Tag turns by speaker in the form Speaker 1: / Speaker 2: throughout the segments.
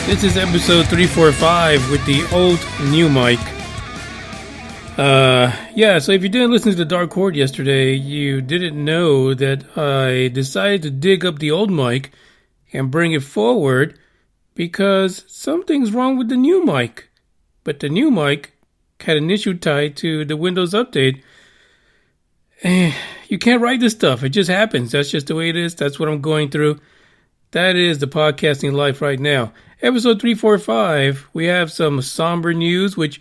Speaker 1: This is episode 345 with the old new mic. So if you didn't listen to the Dark Horde yesterday, you didn't know that I decided to dig up the old mic and bring it forward because something's wrong with the new mic. But the new mic had an issue tied to the Windows update. And you can't write this stuff. It just happens. That's just the way it is. That's what I'm going through. That is the podcasting life right now. Episode 345, we have some somber news, which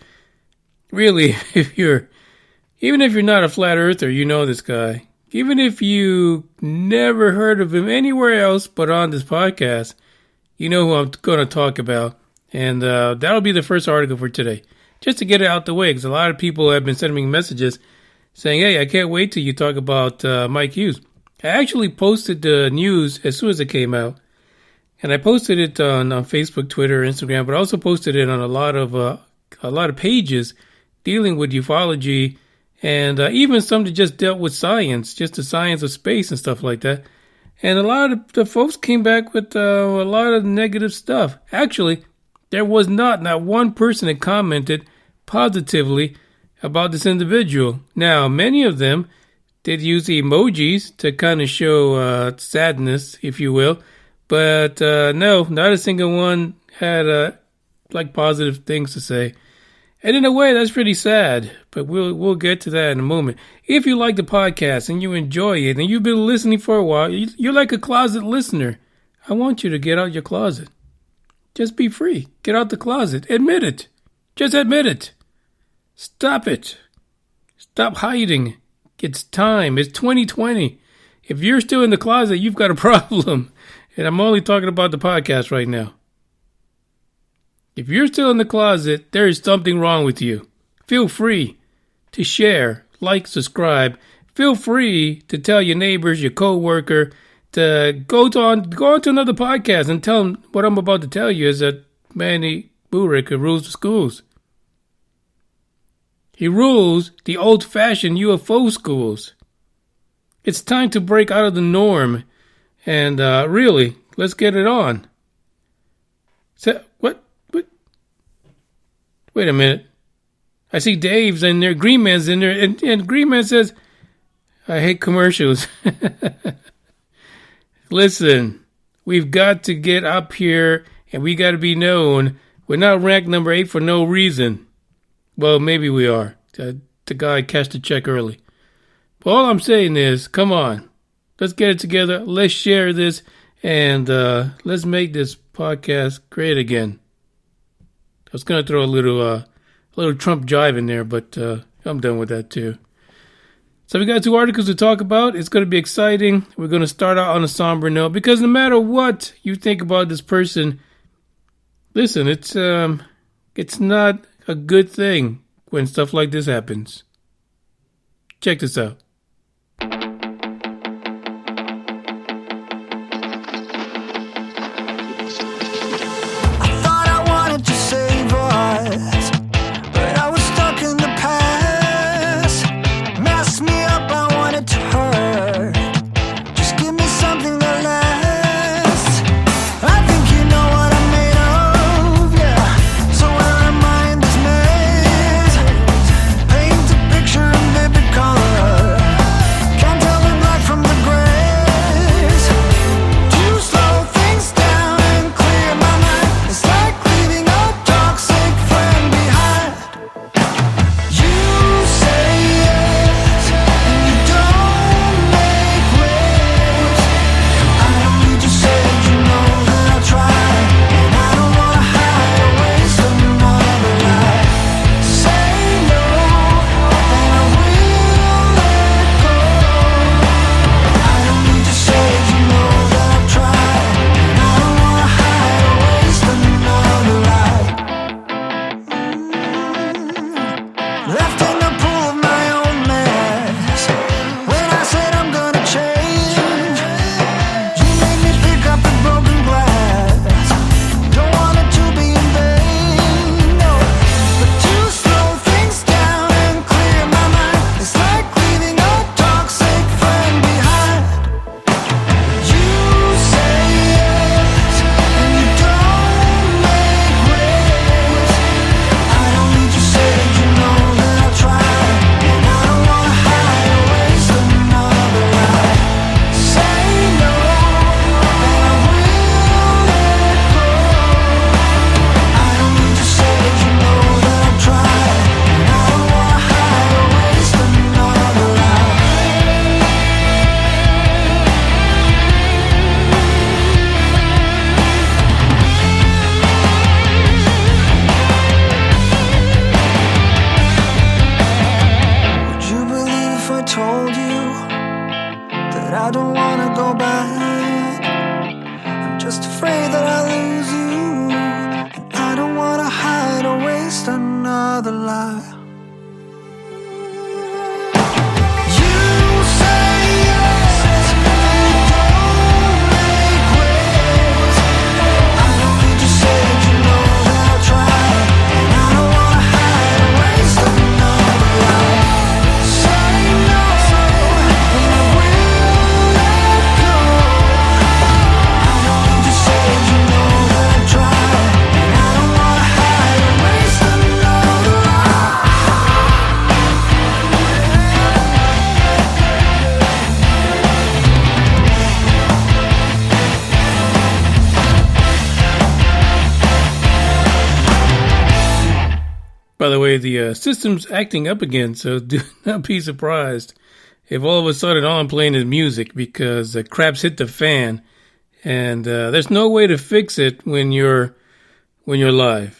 Speaker 1: really, even if you're not a flat earther, you know this guy. Even if you never heard of him anywhere else but on this podcast, you know who I'm going to talk about. And that'll be the first article for today. Just to get it out the way, because a lot of people have been sending me messages saying, hey, I can't wait till you talk about Mike Hughes. I actually posted the news as soon as it came out. And I posted it on Facebook, Twitter, Instagram, but I also posted it on a lot of pages dealing with ufology and even some that just dealt with science, just the science of space and stuff like that. And a lot of the folks came back with a lot of negative stuff. Actually, there was not one person that commented positively about this individual. Now, many of them did use the emojis to kind of show sadness, if you will. But no, not a single one had positive things to say. And in a way, that's pretty sad. But we'll get to that in a moment. If you like the podcast and you enjoy it and you've been listening for a while, you're like a closet listener. I want you to get out your closet. Just be free. Get out the closet. Admit it. Just admit it. Stop it. Stop hiding. It's time. It's 2020. If you're still in the closet, you've got a problem. And I'm only talking about the podcast right now. If you're still in the closet, there is something wrong with you. Feel free to share, like, subscribe. Feel free to tell your neighbors, your co-worker, to go on to another podcast and tell them what I'm about to tell you is that Manny Burrick rules the schools. He rules the old-fashioned UFO schools. It's time to break out of the norm. And really, let's get it on. So, what? Wait a minute. I see Dave's in there, Green Man's in there, and Green Man says, I hate commercials. Listen, we've got to get up here, and we got to be known. We're not ranked number 8 for no reason. Well, maybe we are. The guy cashed the check early. But all I'm saying is, come on. Let's get it together. Let's share this, and let's make this podcast great again. I was going to throw a little Trump jive in there, but I'm done with that too. So we got 2 articles to talk about. It's going to be exciting. We're going to start out on a somber note because no matter what you think about this person, listen, it's not a good thing when stuff like this happens. Check this out.
Speaker 2: Color another lie.
Speaker 1: By the way, the system's acting up again, so do not be surprised if all of a sudden all I'm playing is music, because crap's hit the fan, and there's no way to fix it when you're live.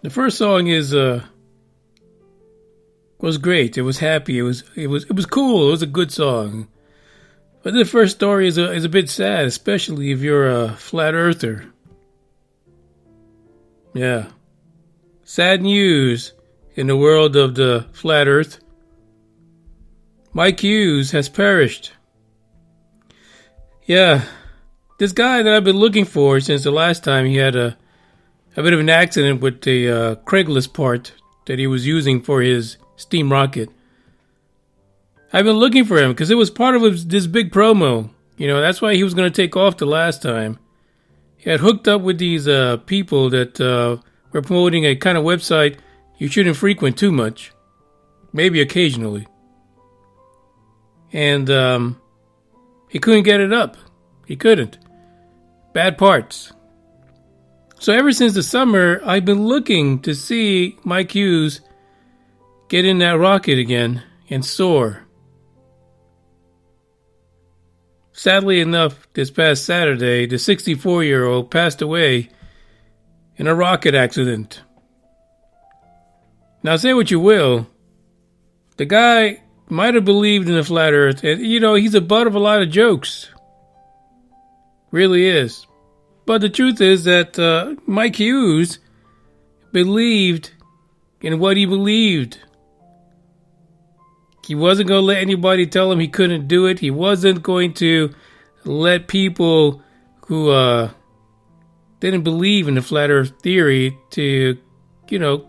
Speaker 1: The first song was great. It was happy. It was cool. It was a good song. But the first story is a bit sad, especially if you're a flat earther. Yeah. Sad news in the world of the flat earth. Mike Hughes has perished. Yeah. This guy that I've been looking for since the last time, he had a bit of an accident with the Craigslist part that he was using for his steam rocket. I've been looking for him because it was part of this big promo. You know, that's why he was going to take off the last time. He had hooked up with these people that were promoting a kind of website you shouldn't frequent too much. Maybe occasionally. And he couldn't get it up. He couldn't. Bad parts. So ever since the summer, I've been looking to see Mike Hughes get in that rocket again and soar. Sadly enough, this past Saturday, the 64-year-old passed away in a rocket accident. Now, say what you will, the guy might have believed in the flat earth, and, you know, he's the butt of a lot of jokes. Really is. But the truth is that Mike Hughes believed in what he believed. He wasn't going to let anybody tell him he couldn't do it. He wasn't going to let people who didn't believe in the flat earth theory to, you know,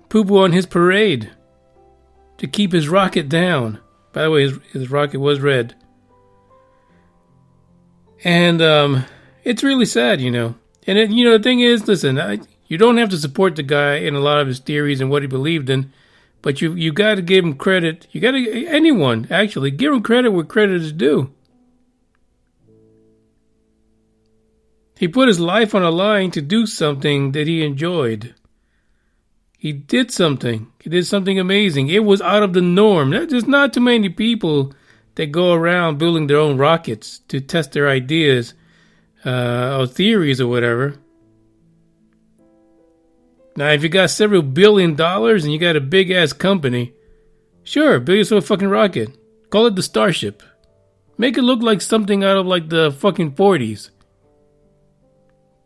Speaker 1: poo-poo on his parade, to keep his rocket down. By the way, his rocket was red. And it's really sad, you know. And, the thing is, listen, you don't have to support the guy in a lot of his theories and what he believed in, but you got to give him credit. You got to, anyone, actually, give him credit where credit is due. He put his life on a line to do something that he enjoyed. He did something. He did something amazing. It was out of the norm. There's not too many people that go around building their own rockets to test their ideas or theories or whatever. Now, if you got several $1 billion and you got a big-ass company, sure, build yourself a fucking rocket. Call it the Starship. Make it look like something out of, like, the fucking 40s.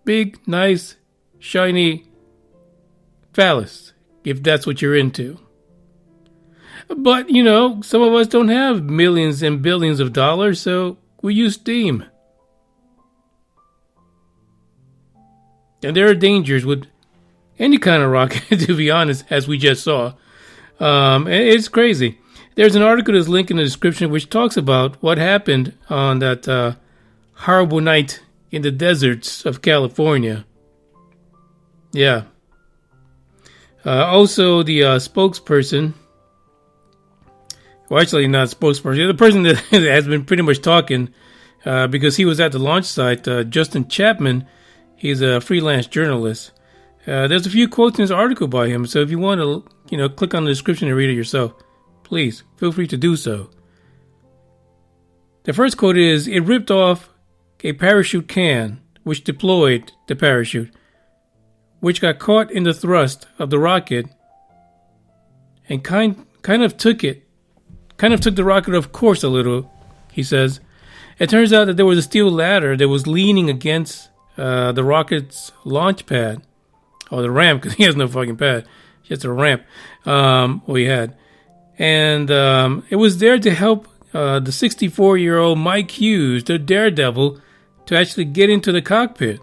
Speaker 1: Big, nice, shiny phallus, if that's what you're into. But, some of us don't have millions and billions of dollars, so we use steam. And there are dangers with any kind of rocket, to be honest, as we just saw. It's crazy. There's an article that's linked in the description which talks about what happened on that horrible night in the deserts of California. Yeah. Also, the spokesperson, well, actually not spokesperson, the person that has been pretty much talking because he was at the launch site, Justin Chapman. He's a freelance journalist. There's a few quotes in this article by him, so if you want to, click on the description and read it yourself, please feel free to do so. The first quote is, "It ripped off a parachute can, which deployed the parachute, which got caught in the thrust of the rocket and kind of took the rocket off course a little," he says. It turns out that there was a steel ladder that was leaning against the rocket's launch pad, or the ramp, because he has no fucking pad, just a ramp. He had. And it was there to help the 64-year-old Mike Hughes, the Daredevil, to actually get into the cockpit.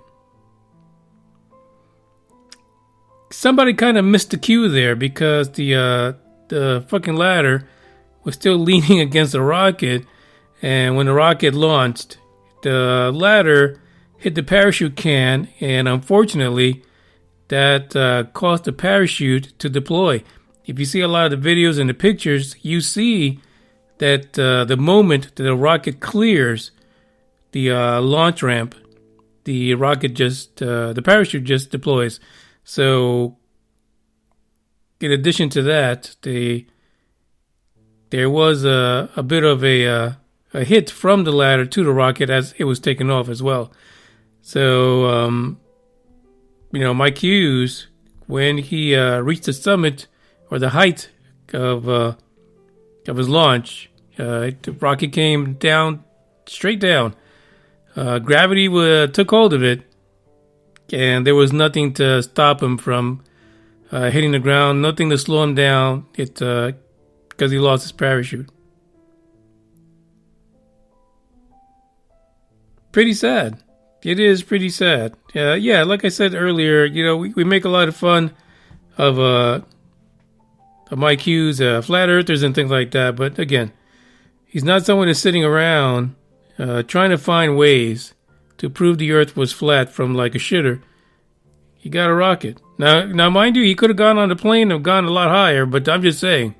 Speaker 1: Somebody kind of missed the cue there, because the fucking ladder was still leaning against the rocket, and when the rocket launched, the ladder hit the parachute can, and unfortunately, that caused the parachute to deploy. If you see a lot of the videos and the pictures, you see that the moment that the rocket clears the launch ramp, the parachute just deploys. So, in addition to that, there was a bit of a hit from the ladder to the rocket as it was taken off as well. So, Mike Hughes, when he reached the summit or the height of his launch, the rocket came down, straight down. Gravity took hold of it, and there was nothing to stop him from hitting the ground, nothing to slow him down, because he lost his parachute. Pretty sad. It is pretty sad. Yeah, like I said earlier, we make a lot of fun of Mike Hughes, flat earthers and things like that, but again, he's not someone who's sitting around trying to find ways to prove the earth was flat from like a shitter. He got a rocket. Now, mind you, he could have gone on the plane and gone a lot higher, but I'm just saying.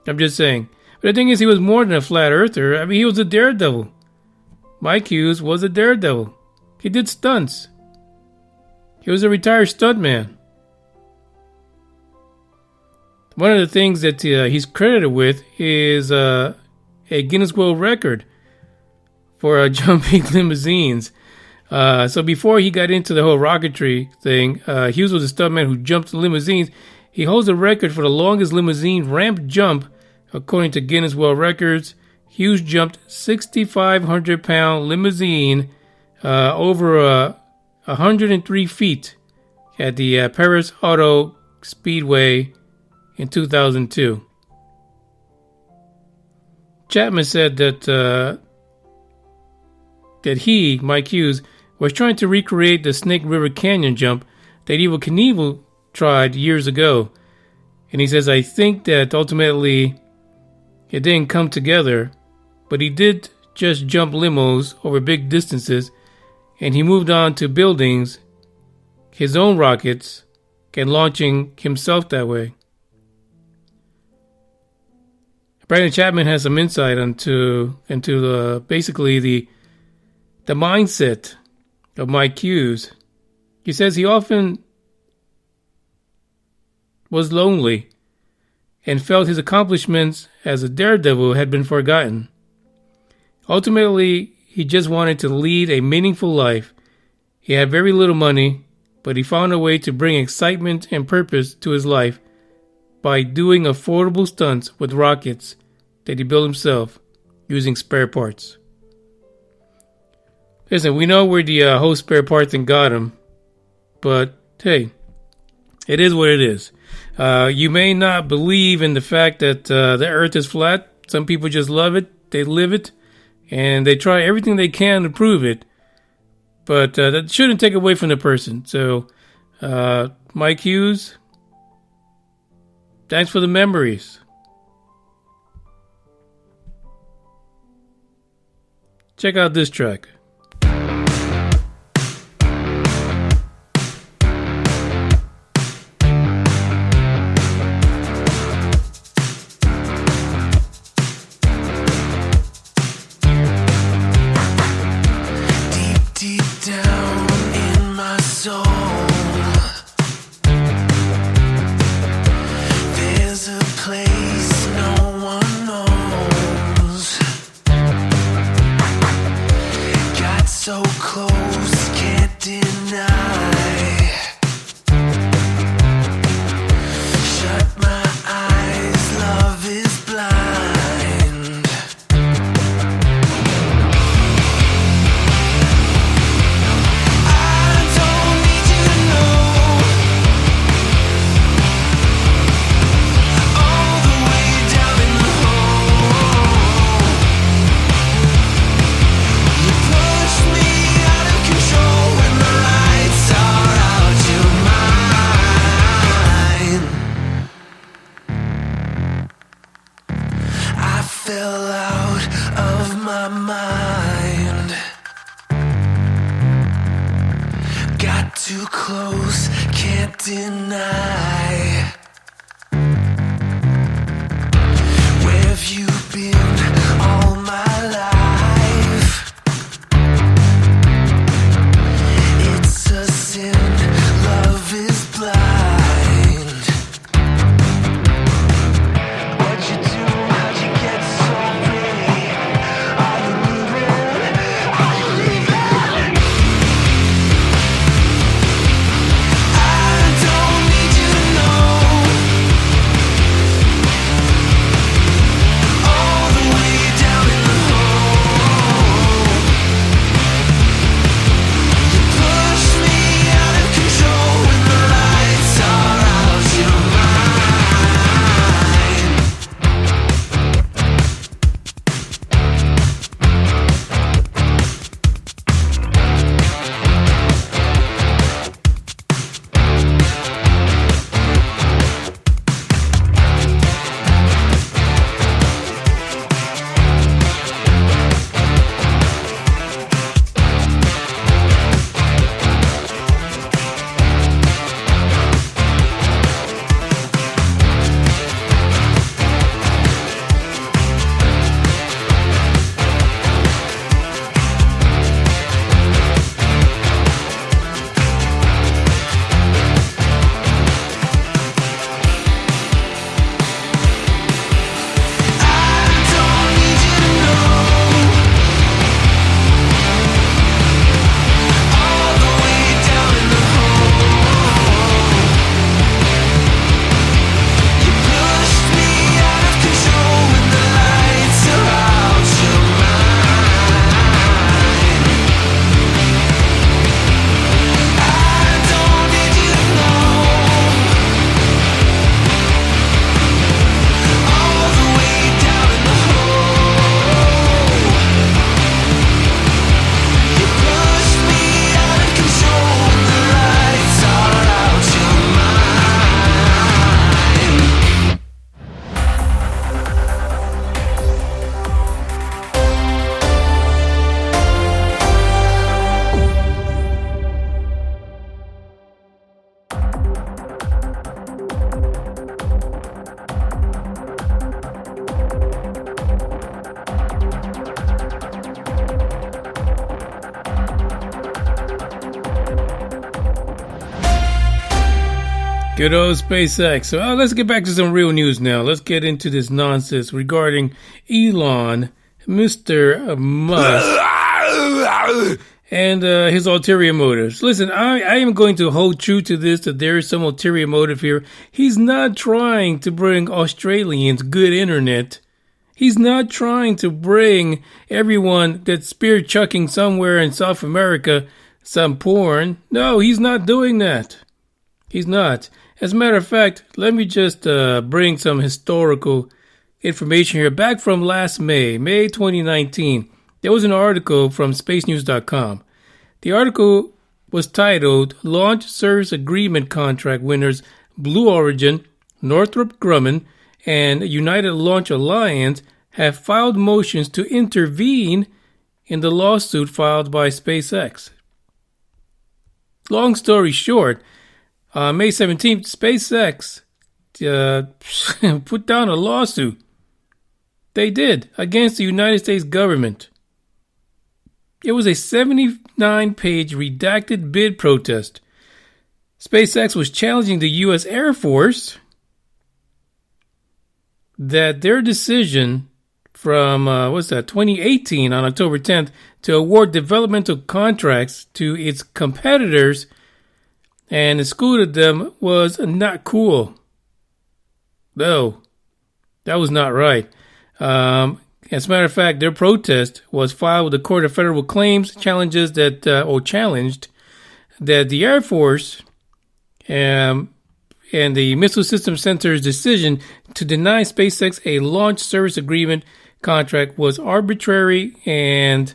Speaker 1: But the thing is, he was more than a flat earther. I mean, he was a daredevil. Mike Hughes was a daredevil. He did stunts. He was a retired stuntman. One of the things that he's credited with is a Guinness World Record for jumping limousines. So before he got into the whole rocketry thing, Hughes was a stuntman who jumped limousines. He holds a record for the longest limousine ramp jump, according to Guinness World Records. Hughes jumped 6,500-pound limousine over 103 feet at the Paris Auto Speedway in 2002. Chapman said that he, Mike Hughes, was trying to recreate the Snake River Canyon jump that Evel Knievel tried years ago. And he says, "I think that ultimately it didn't come together, but he did just jump limos over big distances, and he moved on to buildings, his own rockets, and launching himself that way." Brandon Chapman has some insight into basically the mindset of Mike Hughes. He says he often was lonely and felt his accomplishments as a daredevil had been forgotten. Ultimately, he just wanted to lead a meaningful life. He had very little money, but he found a way to bring excitement and purpose to his life by doing affordable stunts with rockets that he built himself using spare parts. Listen, we know where the whole spare parts and got him, but hey, it is what it is. You may not believe in the fact that the earth is flat. Some people just love it, they live it, and they try everything they can to prove it. But that shouldn't take away from the person. So, Mike Hughes, thanks for the memories. Check out this track.
Speaker 2: Deep down in my soul, close, can't deny. Shut my eyes, love is blind. I don't need you to know all the way down in the hole. You push me out of control when the lights are out. You're mine. I fell out of my mind. Got too close, can't deny. Where have you been all my life? It's a sin, love is blind. What'd you do? How'd you get so big? Are you leaving? Are you leaving? I don't need you to know all the way down in the hole. You push me out of control when the lights are out. You're mine.
Speaker 1: Good old SpaceX. So let's get back to some real news now. Let's get into this nonsense regarding Elon, Mr. Musk, and his ulterior motives. Listen, I am going to hold true to this, that there is some ulterior motive here. He's not trying to bring Australians good internet. He's not trying to bring everyone that's spear chucking somewhere in South America some porn. No, he's not doing that. He's not. As a matter of fact, let me just bring some historical information here. Back from last May 2019, there was an article from spacenews.com. The article was titled, Launch Service Agreement Contract Winners Blue Origin, Northrop Grumman, and United Launch Alliance have filed motions to intervene in the lawsuit filed by SpaceX. Long story short, on May 17th, SpaceX put down a lawsuit. They did, against the United States government. It was a 79-page redacted bid protest. SpaceX was challenging the U.S. Air Force that their decision from, 2018 on October 10th to award developmental contracts to its competitors and excluded them was not cool. No, that was not right. As a matter of fact, their protest was filed with the Court of Federal Claims, challenged that the Air Force and the Missile Systems Center's decision to deny SpaceX a launch service agreement contract was arbitrary and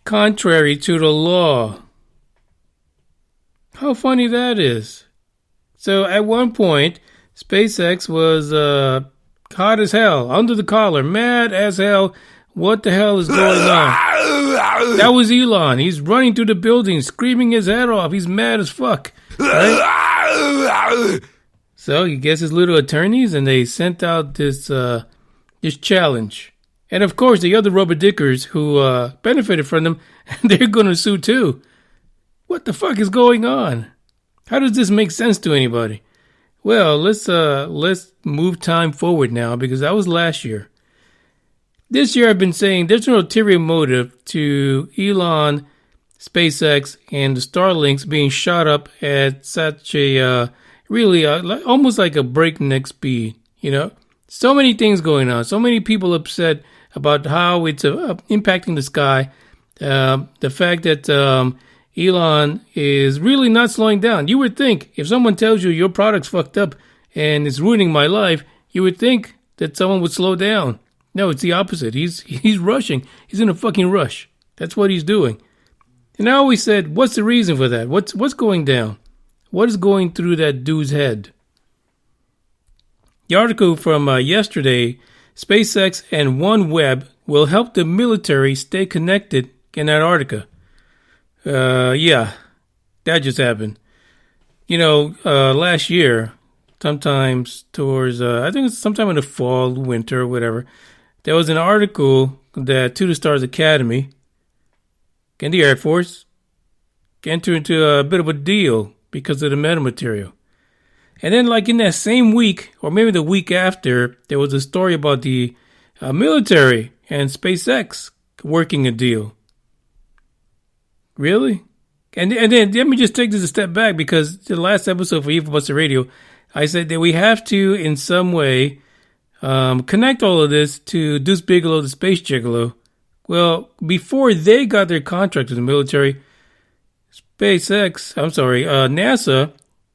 Speaker 1: contrary to the law. How funny that is. So at one point, SpaceX was hot as hell, under the collar, mad as hell. What the hell is going on? That was Elon. He's running through the building, screaming his head off. He's mad as fuck. Right? So he gets his little attorneys, and they sent out this challenge. And of course, the other rubber dickers who benefited from them, they're going to sue too. What the fuck is going on? How does this make sense to anybody? Well, let's move time forward now, because that was last year. This year I've been saying there's no ulterior motive to Elon, SpaceX, and the Starlinks being shot up at such a almost like a breakneck speed. You know, so many things going on, so many people upset about how it's impacting the sky. The fact that Elon is really not slowing down. You would think if someone tells you your product's fucked up and it's ruining my life, you would think that someone would slow down. No, it's the opposite. He's rushing. He's in a fucking rush. That's what he's doing. And I always said, what's the reason for that? What's going down? What is going through that dude's head? The article from yesterday, SpaceX and OneWeb will help the military stay connected in Antarctica. Yeah, that just happened. You know, last year, sometimes towards, I think it's sometime in the fall, winter, or whatever, there was an article that To the Stars Academy and the Air Force entered into a bit of a deal because of the metamaterial. And then, like in that same week, or maybe the week after, there was a story about the military and SpaceX working a deal. Really? And then let me just take this a step back, because the last episode for Evil Buster Radio, I said that we have to, in some way, connect all of this to Deuce Bigelow, the Space Gigolo. Well, before they got their contract with the military, NASA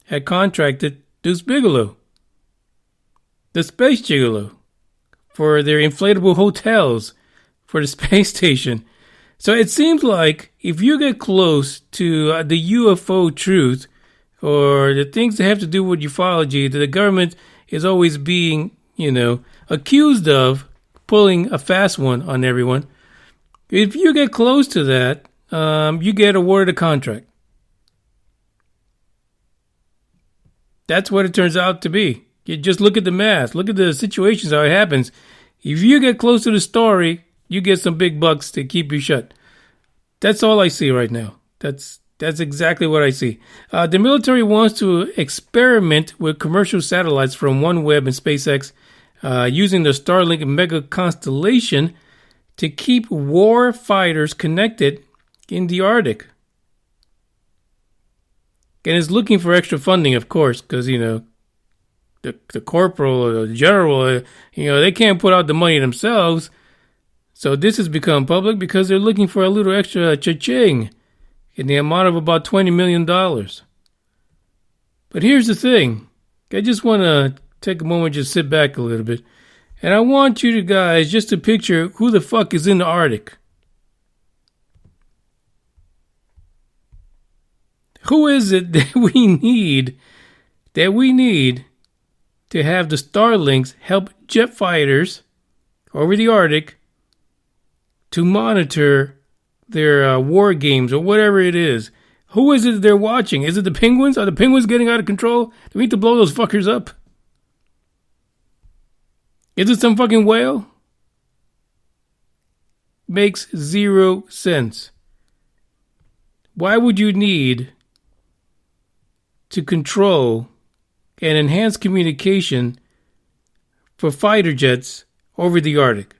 Speaker 1: had contracted Deuce Bigelow, the Space Gigolo, for their inflatable hotels for the space station. So it seems like if you get close to the UFO truth, or the things that have to do with ufology that the government is always being, accused of pulling a fast one on everyone, if you get close to that, you get awarded a contract. That's what it turns out to be. You just look at the math. Look at the situations, how it happens. If you get close to the story, you get some big bucks to keep you shut. That's all I see right now. That's exactly what I see. The military wants to experiment with commercial satellites from OneWeb and SpaceX using the Starlink mega constellation to keep war fighters connected in the Arctic. And it's looking for extra funding, of course, because, the corporal or the general, they can't put out the money themselves. So this has become public because they're looking for a little extra cha-ching in the amount of about $20 million. But here's the thing. I just want to take a moment, just sit back a little bit. And I want you guys just to picture who the fuck is in the Arctic. Who is it that we need to have the Starlinks help jet fighters over the Arctic to monitor their war games or whatever it is? Who is it they're watching? Is it the penguins? Are the penguins getting out of control? Do we need to blow those fuckers up? Is it some fucking whale? Makes zero sense. Why would you need to control and enhance communication for fighter jets over the Arctic?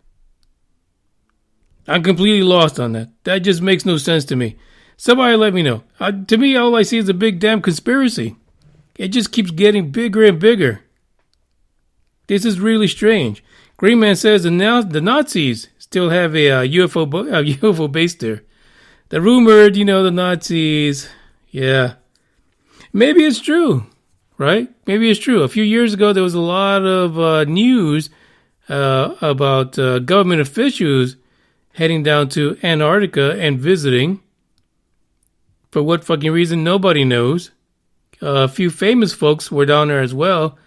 Speaker 1: I'm completely lost on that. That just makes no sense to me. Somebody let me know. To me, all I see is a big damn conspiracy. It just keeps getting bigger and bigger. This is really strange. Green Man says the Nazis still have a UFO base there. The rumored, the Nazis. Yeah. Maybe it's true, right? Maybe it's true. A few years ago, there was a lot of news about government officials heading down to Antarctica and visiting. For what fucking reason, nobody knows. A few famous folks were down there as well,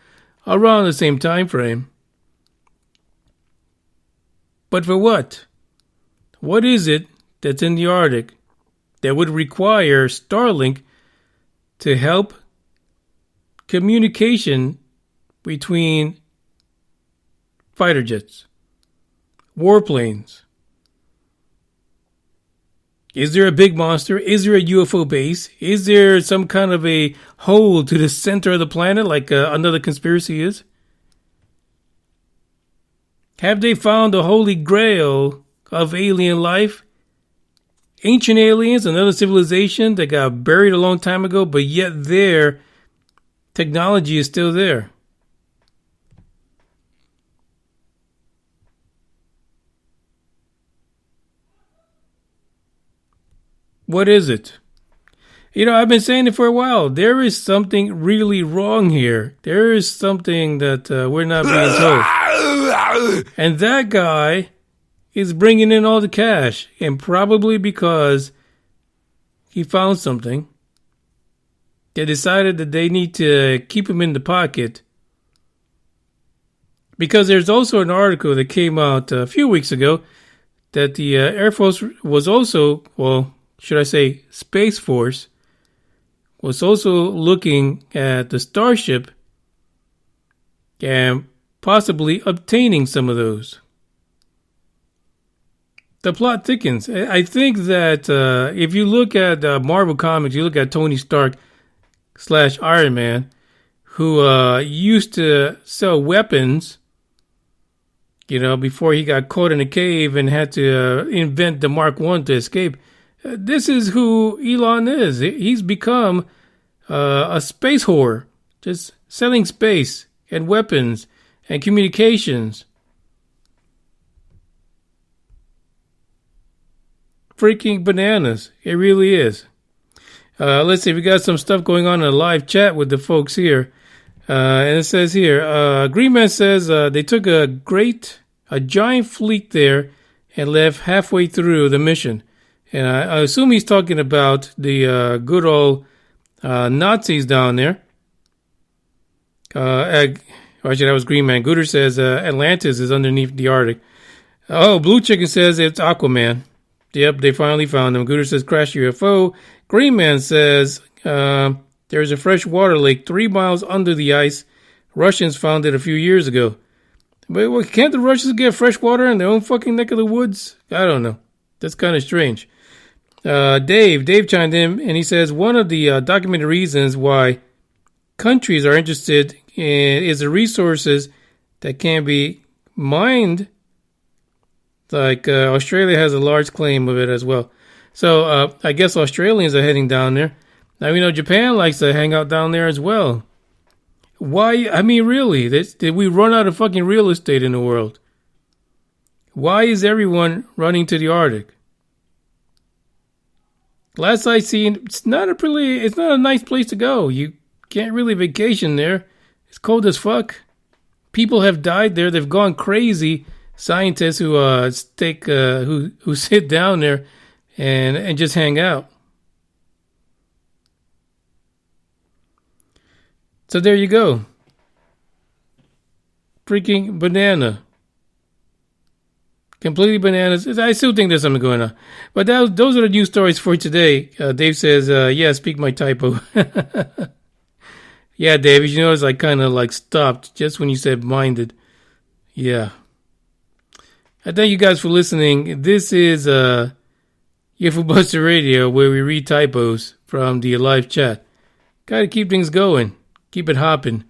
Speaker 1: around the same time frame. But for what? What is it that's in the Arctic that would require Starlink to help communication between fighter jets, warplanes? Is there a big monster? Is there a UFO base? Is there some kind of a hole to the center of the planet like another conspiracy is? Have they found the holy grail of alien life? Ancient aliens, another civilization that got buried a long time ago, but yet their technology is still there. What is it? I've been saying it for a while. There is something really wrong here. There is something that we're not being told. And that guy is bringing in all the cash. And probably because he found something, they decided that they need to keep him in the pocket. Because there's also an article that came out a few weeks ago that the Air Force was also, should I say Space Force, was also looking at the Starship and possibly obtaining some of those. The plot thickens. I think that if you look at Marvel Comics, you look at Tony Stark / Iron Man, who used to sell weapons, before he got caught in a cave and had to invent the Mark I to escape. This is who Elon is. He's become a space whore, just selling space and weapons and communications. Freaking bananas. It really is. Let's see. We got some stuff going on in a live chat with the folks here. And it says here, Green Man says they took a giant fleet there and left halfway through the mission. And I assume he's talking about the good old Nazis down there. Actually, that was Green Man. Gooder says Atlantis is underneath the Arctic. Oh, Blue Chicken says it's Aquaman. Yep, they finally found him. Gooder says crash UFO. Green Man says there's a freshwater lake 3 miles under the ice. Russians found it a few years ago. But can't the Russians get fresh water in their own fucking neck of the woods? I don't know. That's kind of strange. Dave chimed in and he says one of the documented reasons why countries are interested is the resources that can be mined. Like Australia has a large claim of it as well. So I guess Australians are heading down there. Now we know Japan likes to hang out down there as well. Why? I mean, really? Did we run out of fucking real estate in the world? Why is everyone running to the Arctic? Last I seen, it's not a nice place to go. You can't really vacation there. It's cold as fuck. People have died there. They've gone crazy. Scientists who sit down there and just hang out. So there you go. Freaking banana. Completely bananas. I still think there's something going on. But those are the news stories for today. Dave says, yeah, speak my typo. Yeah, Dave, you notice I kind of stopped just when you said minded. Yeah. I thank you guys for listening. This is UFO Buster Radio, where we read typos from the live chat. Gotta keep things going. Keep it hopping.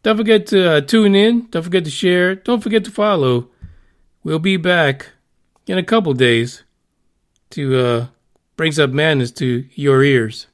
Speaker 1: Don't forget to tune in. Don't forget to share. Don't forget to follow. We'll be back in a couple days to bring some madness to your ears.